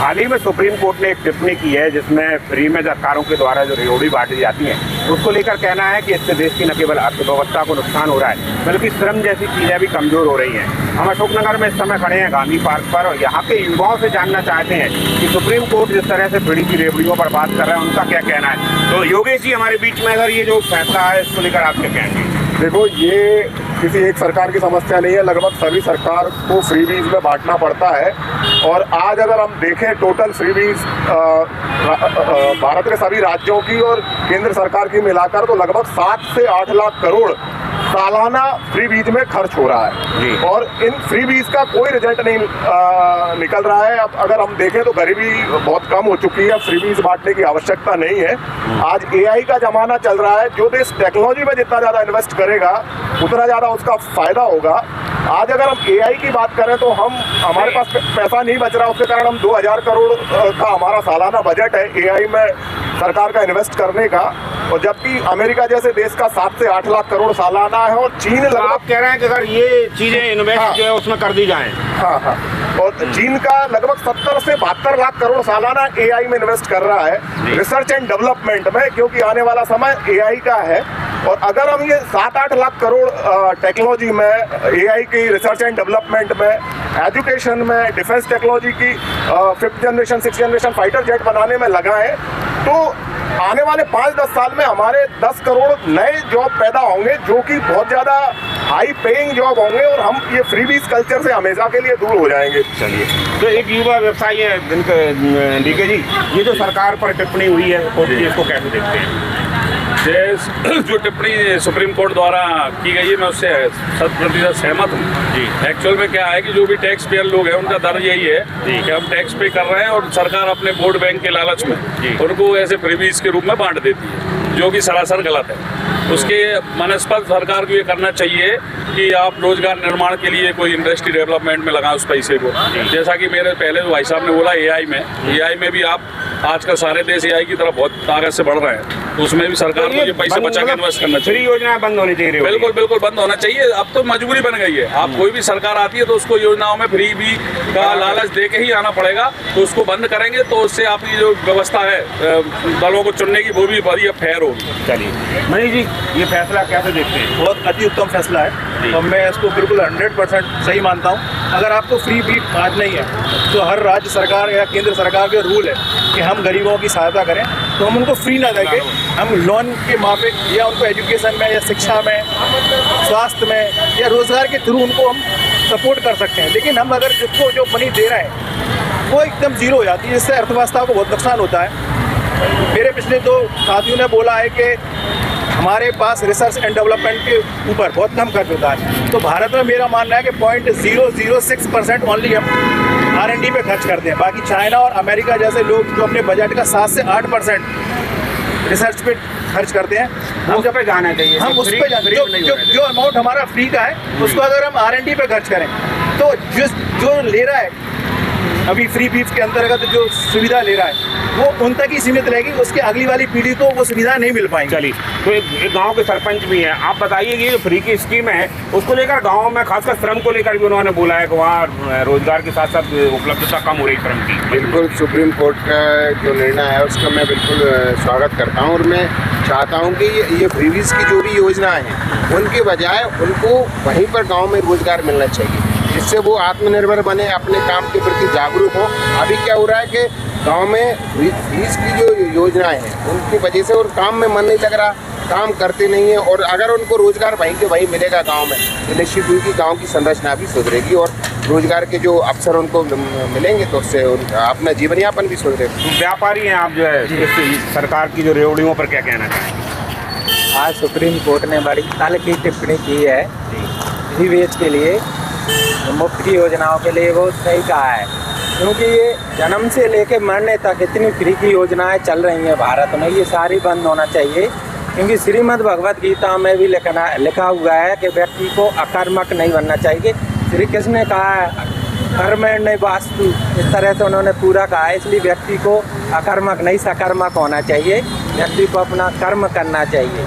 हाल ही में supreme court ने एक टिप्पणी की है जिसमें फ्री में सरकारों के द्वारा जो रेवड़ी बांटी जाती है उसको लेकर कहना है कि इससे देश की न केवल अर्थव्यवस्था को नुकसान हो रहा है बल्कि श्रम जैसी चीज़ें भी कमजोर हो रही हैं। हम अशोकनगर में इस समय खड़े हैं गांधी पार्क पर और यहाँ के युवाओं से जानना चाहते हैं कि सुप्रीम कोर्ट जिस तरह से फ्री की रेवड़ियों पर बात कर रहा है उनका क्या कहना है। तो योगेश जी हमारे बीच में अगर ये जो फैसला है इसको लेकर आप क्या कहेंगे? देखो, ये किसी एक सरकार की समस्या नहीं है, लगभग सभी सरकार को फ्रीबीज में बांटना पड़ता है। और आज अगर हम देखें टोटल फ्रीबीज भारत के सभी राज्यों की और केंद्र सरकार की मिलाकर तो लगभग 7 से 8 लाख करोड़ सालाना फ्रीबीज में खर्च हो रहा है और इन फ्रीबीज का कोई रिजल्ट नहीं निकल रहा है। अब अगर हम देखें तो गरीबी बहुत कम हो चुकी है, फ्रीबीज बांटने की आवश्यकता नहीं है। आज AI का जमाना चल रहा है, जो देश टेक्नोलॉजी में जितना ज़्यादा इन्वेस्ट करेगा उतना ज़्यादा उसका फायदा होगा। आज अगर हम AI की बात करें तो हमारे पास पैसा नहीं बच रहा, उसके कारण हम 2000 करोड़ का हमारा सालाना बजट है AI में सरकार का इन्वेस्ट करने का, और जबकि अमेरिका जैसे देश का 7 से 8 लाख करोड़ सालाना है और चीन लगभग आप कह रहे हैं कि अगर ये चीजें इन्वेस्ट जो है उसमें कर दी जाएं। हाँ, और चीन का लगभग 70 से 72 लाख करोड़ सालाना AI में इन्वेस्ट कर रहा है रिसर्च एंड डेवलपमेंट में, क्योंकि आने वाला समय AI का है। और अगर हम ये 7-8 लाख करोड़ टेक्नोलॉजी में, AI की रिसर्च एंड डेवलपमेंट में, एजुकेशन में, डिफेंस टेक्नोलॉजी की 5th generation 6th generation fighter jet बनाने में लगाएं तो आने वाले 5-10 साल में हमारे 10 करोड़ नए जॉब पैदा होंगे जो कि बहुत ज़्यादा हाई पेइंग जॉब होंगे और हम ये फ्रीबीज कल्चर से हमेशा के लिए दूर हो जाएंगे। चलिए, तो एक युवा व्यवसायी है डीके जी, ये जो सरकार पर टिप्पणी हुई है इसको कैसे देखते हैं? जो टिप्पणी सुप्रीम कोर्ट द्वारा की गई है मैं उससे 100% सहमत हूँ जी। एक्चुअल में क्या है कि जो भी टैक्स पेयर लोग हैं उनका दर्द यही है कि हम टैक्स पे कर रहे हैं और सरकार अपने वोट बैंक के लालच में उनको ऐसे फ्रीबीज के रूप में बांट देती है, जो कि सरासर गलत है। उसके मनस्पत सरकार को ये करना चाहिए कि आप रोजगार निर्माण के लिए कोई इंडस्ट्री डेवलपमेंट में लगाएं उस पैसे को। जैसा कि मेरे पहले भाई साहब ने बोला AI में भी आप आजकल सारे देश AI की तरफ बहुत ताकत से बढ़ रहे हैं, तो उसमें भी सरकार को ये पैसे बचा के इन्वेस्ट करना चाहिए। फ्री योजनाएं बंद होनी चाहिए। बिल्कुल बिल्कुल बंद होना चाहिए। अब तो मजबूरी बन गई है, आप कोई भी सरकार आती है तो उसको योजनाओं में फ्री भी का लालच दे के ही आना पड़ेगा, तो उसको बंद करेंगे तो उससे आपकी जो व्यवस्था है दलों को चुनने की वो भी बड़ी फेयर होगी। चलिए मनीष जी, ये फैसला कैसे देखते हैं? बहुत अति उत्तम फैसला है और मैं इसको बिल्कुल 100% सही मानता हूँ। अगर आपको फ्री बीट बांटना ही है तो हर राज्य सरकार या केंद्र सरकार के रूल है कि हम गरीबों की सहायता करें, तो हम उनको फ्री ना देके हम लोन के माफिक या उनको एजुकेशन में या शिक्षा में, स्वास्थ्य में या रोजगार के थ्रू उनको हम सपोर्ट कर सकते हैं। लेकिन हम अगर जिसको जो मनी दे रहे हैं वो एकदम जीरो हो जाती है, जिससे अर्थव्यवस्था को बहुत नुकसान होता है। मेरे पिछले 2 साथियों ने बोला है कि हमारे पास रिसर्च एंड डेवलपमेंट के ऊपर बहुत कम खर्च होता है, तो भारत में मेरा मानना है कि 0.006% ओनली हम R&D पे खर्च करते हैं। बाकी चाइना और अमेरिका जैसे लोग जो अपने बजट का 7 से 8% रिसर्च पे खर्च करते हैं, हम पे जाना चाहिए। हम उस पे जो अमाउंट हमारा फ्री का है उसको अगर हम R&D पे खर्च करें तो जो ले रहा है अभी फ्री बीफ के अंतर्गत जो सुविधा ले रहा है वो उन तक ही सीमित रहेगी, उसके अगली वाली पीढ़ी को वो सुविधा नहीं मिल पाएंगी। चलिए, तो एक गांव के सरपंच भी हैं, आप बताइए कि जो फ्री की स्कीम है उसको लेकर गांव में खासकर श्रम को लेकर भी उन्होंने बोला है कि वहाँ रोजगार के साथ साथ उपलब्धता कम हो रही श्रम की। बिल्कुल, सुप्रीम कोर्ट का जो निर्णय है उसका मैं बिल्कुल स्वागत करता हूँ और मैं चाहता हूँ कि ये फ्रीबीज की जो भी योजनाएँ हैं उनके बजाय उनको वहीं पर गाँव में रोजगार मिलना चाहिए, जिससे वो आत्मनिर्भर बने, अपने काम के प्रति जागरूक हो। अभी क्या हो रहा है कि गांव में फीस की जो योजनाएं हैं उनकी वजह से और काम में मन नहीं लग रहा, काम करते नहीं है, और अगर उनको रोजगार वहीं के वहीं मिलेगा गांव में तो निश्चित हुई कि गांव की संरचना भी सुधरेगी और रोजगार के जो अवसर उनको मिलेंगे तो उससे अपना जीवन यापन भी सुधरेगा। व्यापारी हैं आप, जो है इस सरकार की जो रेवड़ियों पर क्या कहना चाहेंगे? आज सुप्रीम कोर्ट ने बड़ी कल की टिप्पणी की है फ्री वेज के लिए, मुफ्त की योजनाओं के लिए, वो सही कहा है, क्योंकि ये जन्म से लेके मरने तक इतनी फ्री की योजनाएं चल रही हैं भारत में, ये सारी बंद होना चाहिए। क्योंकि श्रीमद् भगवत गीता में भी लिखा हुआ है कि व्यक्ति को अकर्मक नहीं बनना चाहिए। श्री कृष्ण ने कहा है कर्मण्य वास्तु, इस तरह से उन्होंने पूरा कहा है, इसलिए व्यक्ति को अकर्मक नहीं सकर्मक होना चाहिए, व्यक्ति को अपना कर्म करना चाहिए।